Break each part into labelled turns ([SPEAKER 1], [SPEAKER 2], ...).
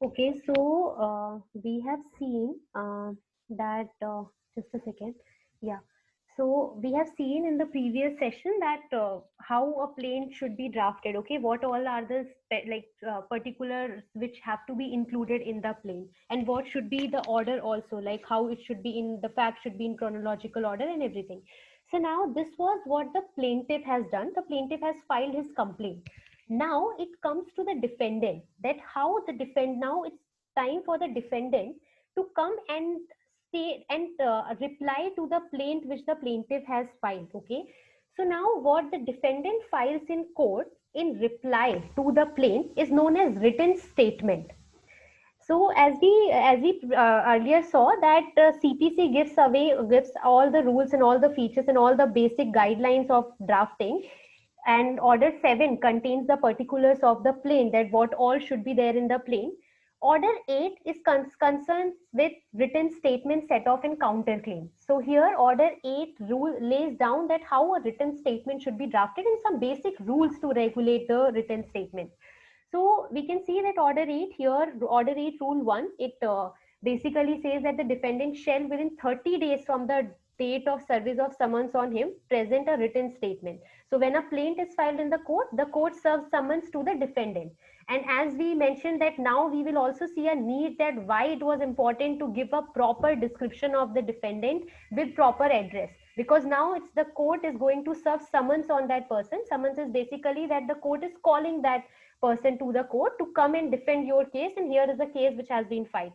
[SPEAKER 1] Okay, so we have seen that just a second. Yeah. So we have seen in the previous session that how a plaint should be drafted. Okay, what all are the particulars which have to be included in the plaint, and what should be the order also, like how it should be in the fact should be in chronological order and everything. So now this was what the plaintiff has done. The plaintiff has filed his complaint. Now it comes to the defendant, that how the defend now it's time for the defendant to come and say and reply to the plaint which the plaintiff has filed. Okay, so now what the defendant files in court in reply to the plaint is known as written statement. So as we earlier saw that CPC gives all the rules and all the features and all the basic guidelines of drafting, and order 7 contains the particulars of the plane, that what all should be there in the plane. Order 8 is concerned with written statement set off and counterclaim. So here order 8 rule lays down that how a written statement should be drafted and some basic rules to regulate the written statement. So we can see that order 8 here, order 8 rule 1, it basically says that the defendant shall within 30 days from the date of service of summons on him present a written statement. So when a plaint is filed in the court serves summons to the defendant. And as we mentioned that now we will also see a need that why it was important to give a proper description of the defendant with proper address, because now it's the court is going to serve summons on that person. Summons is basically that the court is calling that person to the court to come and defend your case, and here is the case which has been filed.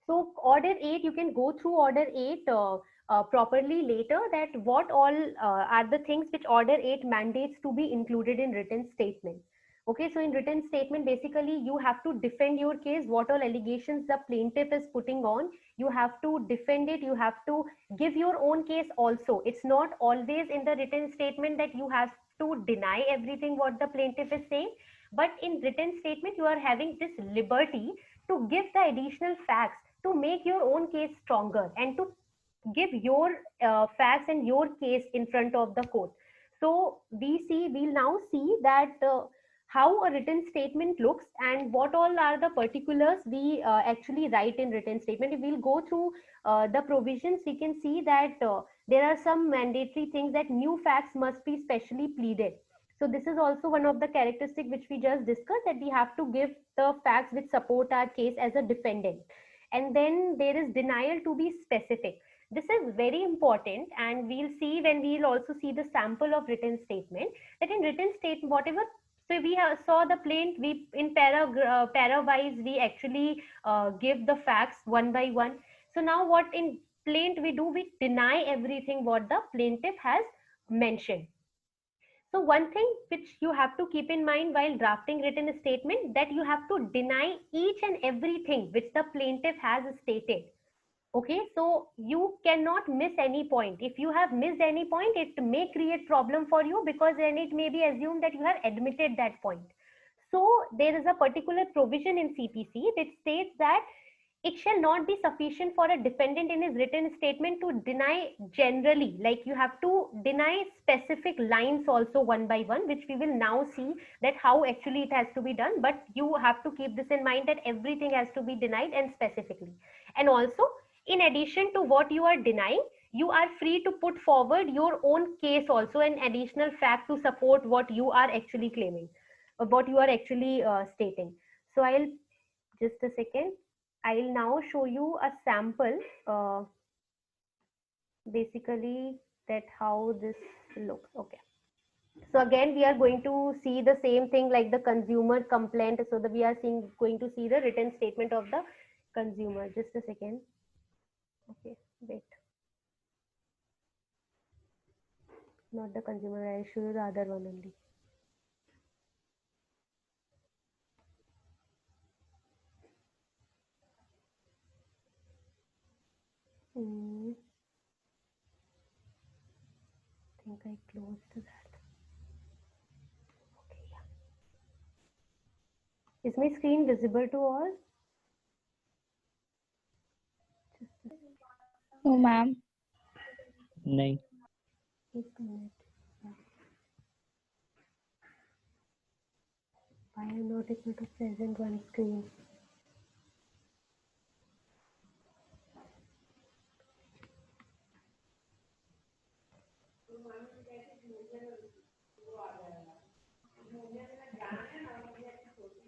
[SPEAKER 1] So order 8, you can go through order 8 properly later, that what all are the things which order 8 mandates to be included in written statement. Okay, so in written statement, basically you have to defend your case, what all allegations the plaintiff is putting on. You have to defend it, you have to give your own case also. It's not always in the written statement that you have to deny everything what the plaintiff is saying, but in written statement you are having this liberty to give the additional facts to make your own case stronger and to give your facts and your case in front of the court. So we'll now see that how a written statement looks and what all are the particulars we actually write in written statement. If we'll go through the provisions, we can see that there are some mandatory things, that new facts must be specially pleaded. So this is also one of the characteristics which we just discussed, that we have to give the facts which support our case as a defendant. And then there is denial to be specific. This is very important, and we'll see when we'll also see the sample of written statement, that in written statement whatever, so we saw the plaint, we in para wise we actually give the facts one by one. So now what in plaint we do, we deny everything what the plaintiff has mentioned. So one thing which you have to keep in mind while drafting written statement, that you have to deny each and everything which the plaintiff has stated. Okay, so you cannot miss any point. If you have missed any point, it may create problem for you, because then it may be assumed that you have admitted that point. So there is a particular provision in CPC which states that it shall not be sufficient for a defendant in his written statement to deny generally, like you have to deny specific lines also one by one, which we will now see that how actually it has to be done. But you have to keep this in mind, that everything has to be denied and specifically. And also, in addition to what you are denying, you are free to put forward your own case also, an additional fact to support what you are actually claiming, or what you are actually stating. So I'll just a second. I'll now show you a sample, basically that how this looks. Okay. So again, we are going to see the same thing like the consumer complaint. So that we are going to see the written statement of the consumer. Just a second. Okay, wait. Not the consumer. I'll show you the other one only. I think I closed that. Okay, yeah. Is my screen visible to all?
[SPEAKER 2] No, ma'am.
[SPEAKER 3] नहीं.
[SPEAKER 1] एक minute. Why am not able to present one screen?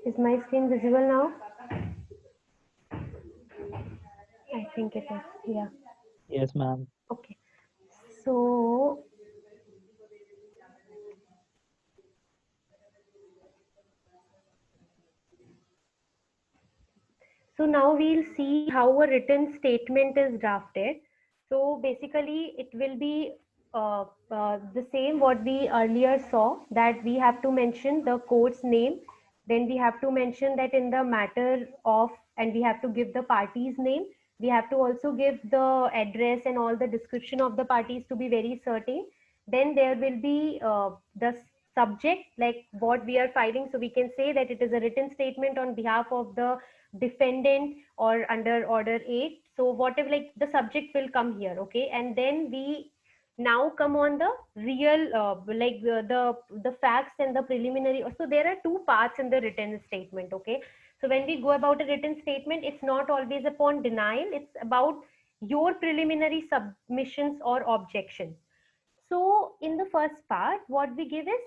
[SPEAKER 1] Is my screen visible now? I think it is. Yeah.
[SPEAKER 3] Yes, ma'am.
[SPEAKER 1] Okay. So, so now we'll see how a written statement is drafted. So basically, it will be the same what we earlier saw, that we have to mention the court's name, then we have to mention that in the matter of, and we have to give the party's name. We have to also give the address and all the description of the parties to be very certain. Then there will be the subject, like what we are filing. So we can say that it is a written statement on behalf of the defendant or under order 8. So whatever, like the subject will come here, okay? And then we now come on the real the facts and the preliminary. So there are two parts in the written statement, okay? So when we go about a written statement, it's not always upon denial, it's about your preliminary submissions or objections. So in the first part, what we give is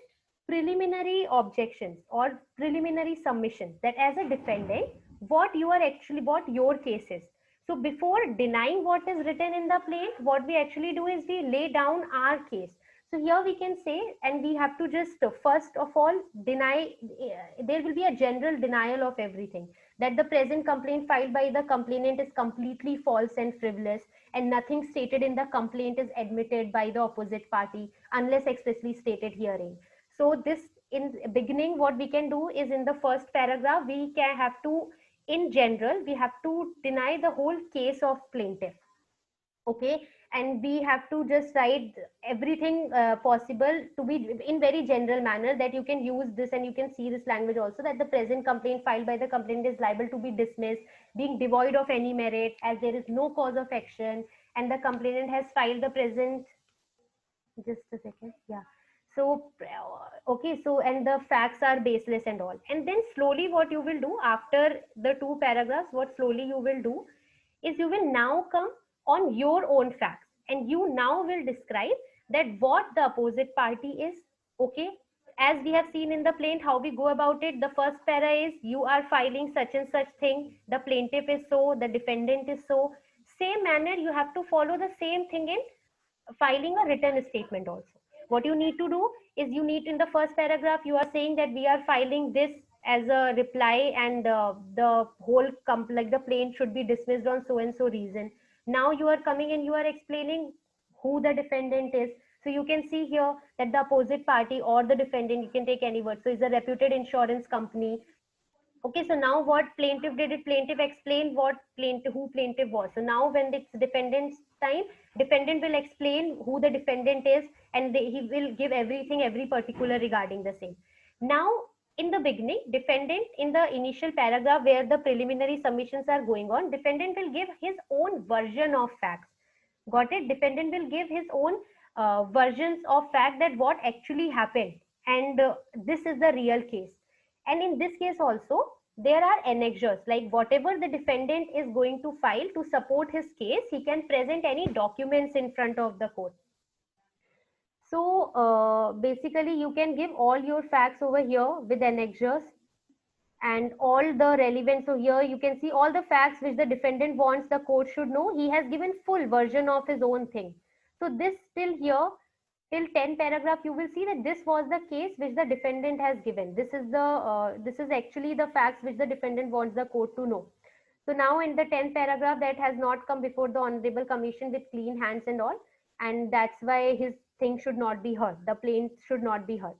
[SPEAKER 1] preliminary objections or preliminary submissions, that as a defendant, what you are actually, what your case is. So before denying what is written in the plaint, what we actually do is we lay down our case. So here we can say, and we have to just first of all deny, there will be a general denial of everything, that the present complaint filed by the complainant is completely false and frivolous, and nothing stated in the complaint is admitted by the opposite party unless expressly stated herein. So this, in beginning, what we can do is in the first paragraph we can have to, in general, we have to deny the whole case of plaintiff, okay? And we have to just write everything possible to be in very general manner, that you can use this and you can see this language also, that the present complaint filed by the complainant is liable to be dismissed, being devoid of any merit, as there is no cause of action, and the complainant has filed the present, just a second, yeah. So okay, so and the facts are baseless and all. And then slowly what you will do after the two paragraphs, what slowly you will do is you will now come on your own facts, and you now will describe that what the opposite party is, okay? As we have seen in the plaint, how we go about it, the first para is you are filing such and such thing, the plaintiff is so, the defendant is so. Same manner you have to follow the same thing in filing a written statement also. What you need to do is, you need, in the first paragraph you are saying that we are filing this as a reply, and the whole like the plaint should be dismissed on so and so reason. Now you are coming and you are explaining who the defendant is. So you can see here that the opposite party or the defendant, you can take any word, so is a reputed insurance company. Okay, so now what plaintiff did it, plaintiff explained what plaintiff, who plaintiff was. So now when it's defendant's time, defendant will explain who the defendant is, and he will give everything, every particular regarding the same. Now in the beginning, defendant, in the initial paragraph where the preliminary submissions are going on, defendant will give his own version of facts. Got it? Defendant will give his own versions of fact, that what actually happened, and this is the real case. And in this case also, there are annexures, like whatever the defendant is going to file to support his case, he can present any documents in front of the court. So basically you can give all your facts over here with annexures and all the relevant. So here you can see all the facts which the defendant wants the court should know. He has given full version of his own thing. So this till here, till 10 paragraph, you will see that this was the case which the defendant has given. This is actually the facts which the defendant wants the court to know. So now in the 10th paragraph, that has not come before the honorable commission with clean hands and all, and that's why his thing should not be heard, the plaint should not be heard.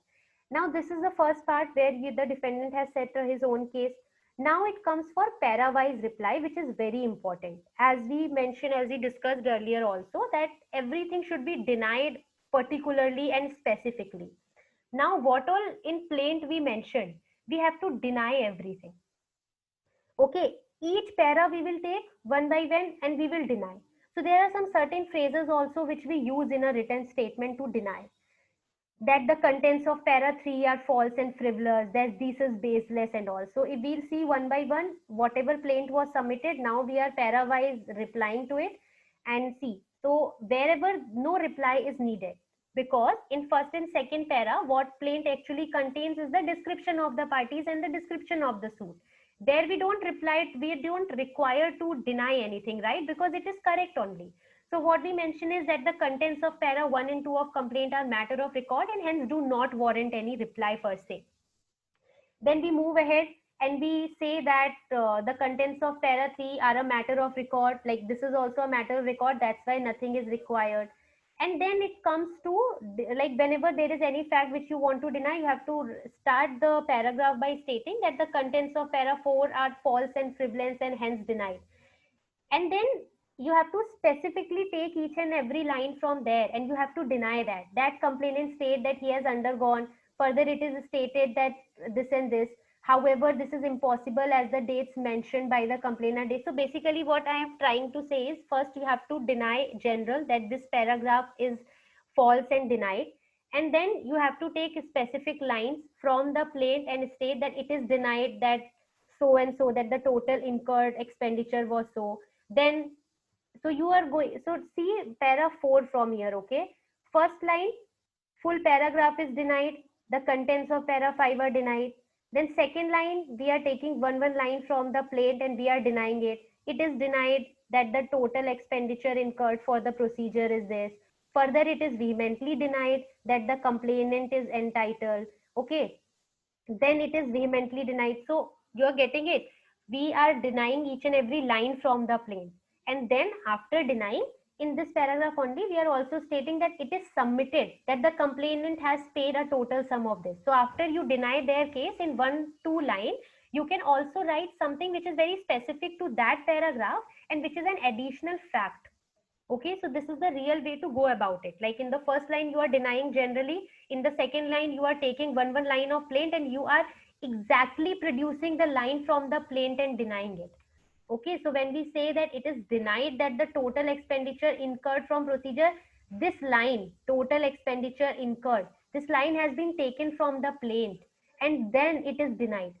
[SPEAKER 1] Now this is the first part where the defendant has set his own case. Now it comes for para-wise reply, which is very important. As we mentioned, as we discussed earlier also, that everything should be denied particularly and specifically. Now what all in plaint we mentioned, we have to deny everything. Okay, each para we will take one by one and we will deny. So there are some certain phrases also which we use in a written statement to deny, that the contents of para 3 are false and frivolous, that this is baseless and all. So if we'll see one by one, whatever plaint was submitted, now we are para wise replying to it, and see. So wherever no reply is needed, because in first and second para what plaint actually contains is the description of the parties and the description of the suit. There we don't reply, we don't require to deny anything, right? Because it is correct only. So what we mention is that the contents of para 1 and 2 of complaint are matter of record and hence do not warrant any reply per se. Then we move ahead and we say that the contents of para 3 are a matter of record, like this is also a matter of record, that's why nothing is required. And then it comes to like whenever there is any fact which you want to deny, you have to start the paragraph by stating that the contents of para 4 are false and frivolous and hence denied. And then you have to specifically take each and every line from there and you have to deny that complainant state that he has undergone. Further it is stated that this and this, however this is impossible as the dates mentioned by the complainant date. So basically what I am trying to say is, first you have to deny general that this paragraph is false and denied, and then you have to take specific lines from the plaint and state that it is denied that so and so, that the total incurred expenditure was so. Then so you are going, so see para 4 from here, okay? First line, full paragraph is denied, the contents of para 5 are denied. Then second line, we are taking one line from the plate and we are denying it. It is denied that the total expenditure incurred for the procedure is this. Further it is vehemently denied that the complainant is entitled, okay? Then it is vehemently denied. So you're getting it. We are denying each and every line from the plaint. And then after denying, in this paragraph only, we are also stating that it is submitted that the complainant has paid a total sum of this. So after you deny their case in 1 2 line, you can also write something which is very specific to that paragraph and which is an additional fact. Okay, so this is the real way to go about it. Like in the first line you are denying generally, in the second line you are taking one line of plaint and you are exactly producing the line from the plaint and denying it. Okay, so when we say that it is denied that the total expenditure incurred from procedure, this line total expenditure incurred, this line has been taken from the plaint and then it is denied.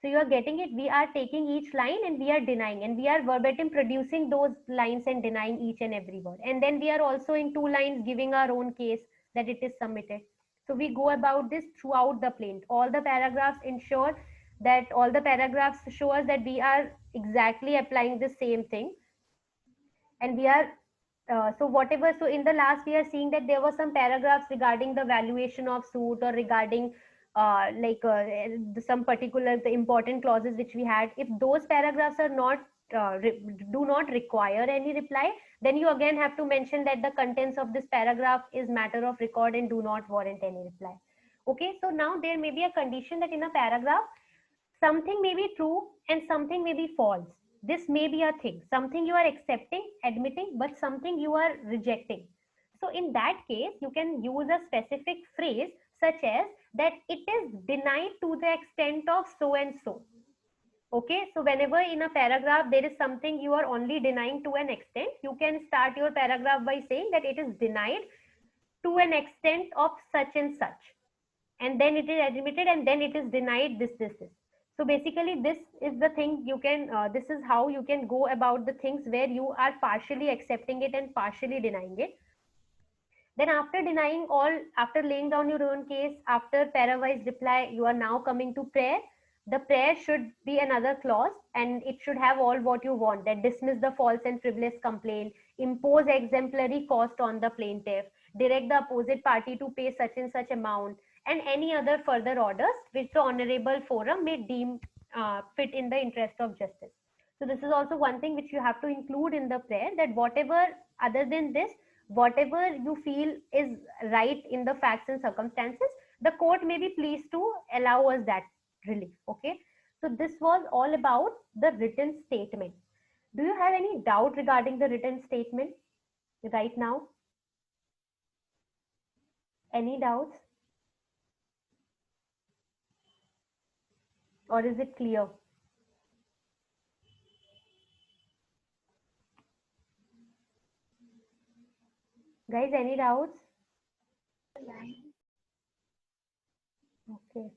[SPEAKER 1] So you are getting it. We are taking each line and we are denying, and we are verbatim producing those lines and denying each and every word. And then we are also in 2 lines giving our own case that it is submitted. So we go about this throughout the plaint. All the paragraphs ensure that all the paragraphs show us that we are exactly applying the same thing, and we are so whatever, so in the last we are seeing that there were some paragraphs regarding the valuation of suit or regarding some particular the important clauses which we had. If those paragraphs are not do not require any reply, then you again have to mention that the contents of this paragraph is matter of record and do not warrant any reply. Okay, so now there may be a condition that in a paragraph something may be true and something may be false. This may be a thing, something you are accepting, admitting, but something you are rejecting. So, in that case, you can use a specific phrase such as that it is denied to the extent of so and so. Okay, so whenever in a paragraph there is something you are only denying to an extent, you can start your paragraph by saying that it is denied to an extent of such and such, and then it is admitted and then it is denied this. So basically this is the thing you can this is how you can go about the things where you are partially accepting it and partially denying it. Then after denying all, after laying down your own case, after pairwise reply, you are now coming to prayer. The prayer should be another clause and it should have all what you want, that dismiss the false and frivolous complaint, impose exemplary cost on the plaintiff, direct the opposite party to pay such and such amount, and any other further orders which the honorable forum may deem fit in the interest of justice. So this is also one thing which you have to include in the prayer, that whatever other than this, whatever you feel is right in the facts and circumstances, the court may be pleased to allow us that relief. Okay, so this was all about the written statement. Do you have any doubt regarding the written statement right now? Any doubts, or is it clear? Guys, any doubts? Okay.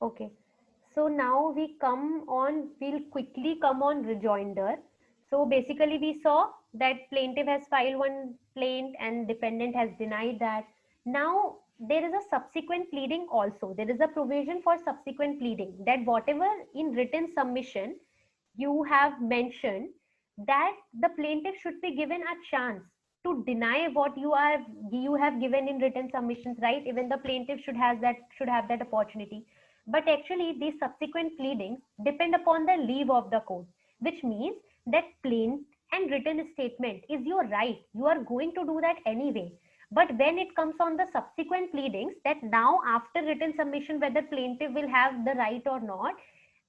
[SPEAKER 1] Okay. So now we'll quickly come on rejoinder. So basically, we saw that plaintiff has filed one plaint and defendant has denied that. Now, there is a subsequent pleading also. There is a provision for subsequent pleading that whatever in written submission you have mentioned, that the plaintiff should be given a chance to deny what you have given in written submissions, right? Even the plaintiff should have that opportunity. But actually, these subsequent pleadings depend upon the leave of the court, which means that plain and written statement is your right. You are going to do that anyway. But when it comes on the subsequent pleadings, that now after written submission, whether plaintiff will have the right or not,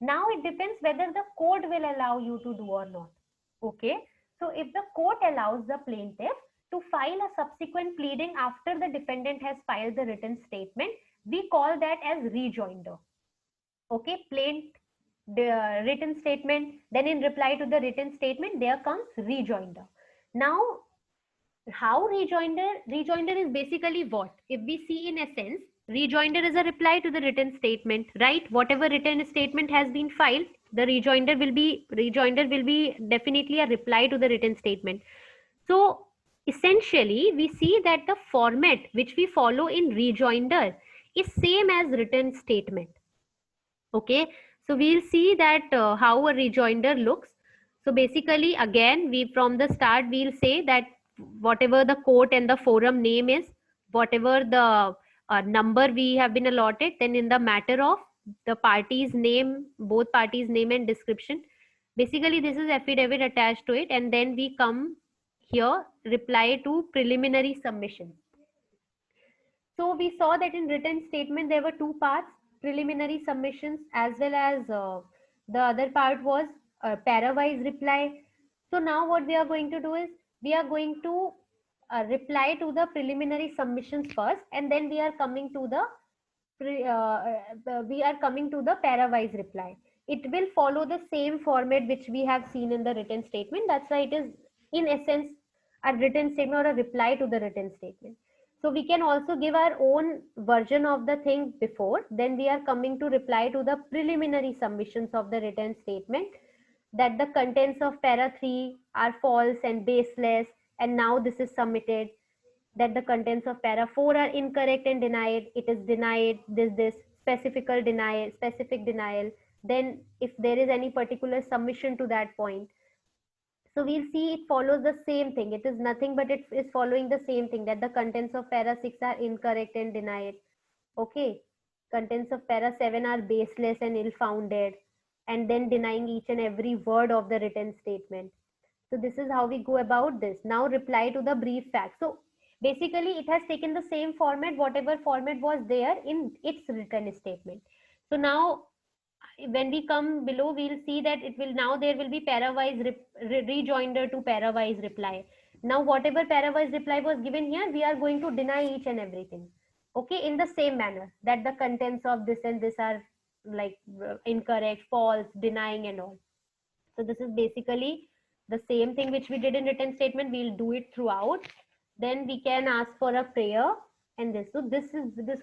[SPEAKER 1] now it depends whether the court will allow you to do or not. Okay. So if the court allows the plaintiff to file a subsequent pleading after the defendant has filed the written statement, we call that as rejoinder. Okay, plaint, the written statement, then in reply to the written statement there comes rejoinder. Now, how rejoinder is basically what? If we see in essence, rejoinder is a reply to the written statement, right? Whatever written statement has been filed, the rejoinder will be definitely a reply to the written statement. So essentially we see that the format which we follow in rejoinder is same as written statement. Okay, so we'll see that how a rejoinder looks. So basically, again, we from the start we'll say that whatever the court and the forum name is, whatever the number we have been allotted, then in the matter of the party's name, both parties' name and description. Basically, this is affidavit attached to it, and then we come here reply to preliminary submission. So we saw that in written statement there were two parts, preliminary submissions as well as the other part was para-wise reply. So now what we are going to do is we are going to reply to the preliminary submissions first, and then we are coming to the para-wise reply. It will follow the same format which we have seen in the written statement. That's why it is in essence a written statement or a reply to the written statement. So we can also give our own version of the thing before. Then we are coming to reply to the preliminary submissions of the written statement, that the contents of para 3 are false and baseless, and now this is submitted. That the contents of para 4 are incorrect and denied. It is denied. This specific denial. Then if there is any particular submission to that point, so we'll see it follows the same thing. It is nothing but it is following the same thing, that the contents of para 6 are incorrect and denied. Okay. Contents of para 7 are baseless and ill-founded, and then denying each and every word of the written statement. So this is how we go about this. Now reply to the brief fact. So basically it has taken the same format, whatever format was there in its written statement. So now when we come below, we'll see that it will now there will be pairwise rejoinder to pairwise reply. Now whatever pairwise reply was given here, we are going to deny each and everything. Okay, in the same manner that the contents of this and this are like incorrect, false, denying and all. So this is basically the same thing which we did in written statement. We'll do it throughout. Then we can ask for a prayer and this. So this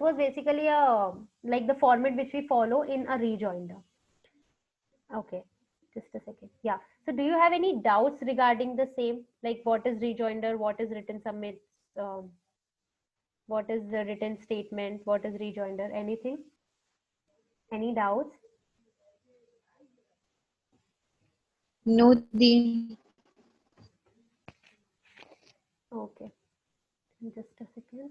[SPEAKER 1] was basically a like the format which we follow in a rejoinder. Okay, just a second. Yeah. So do you have any doubts regarding the same? Like what is rejoinder? What is written submit? Um, what is the written statement? What is rejoinder? Anything? Any doubts?
[SPEAKER 2] No, Di.
[SPEAKER 1] Okay. Just a second.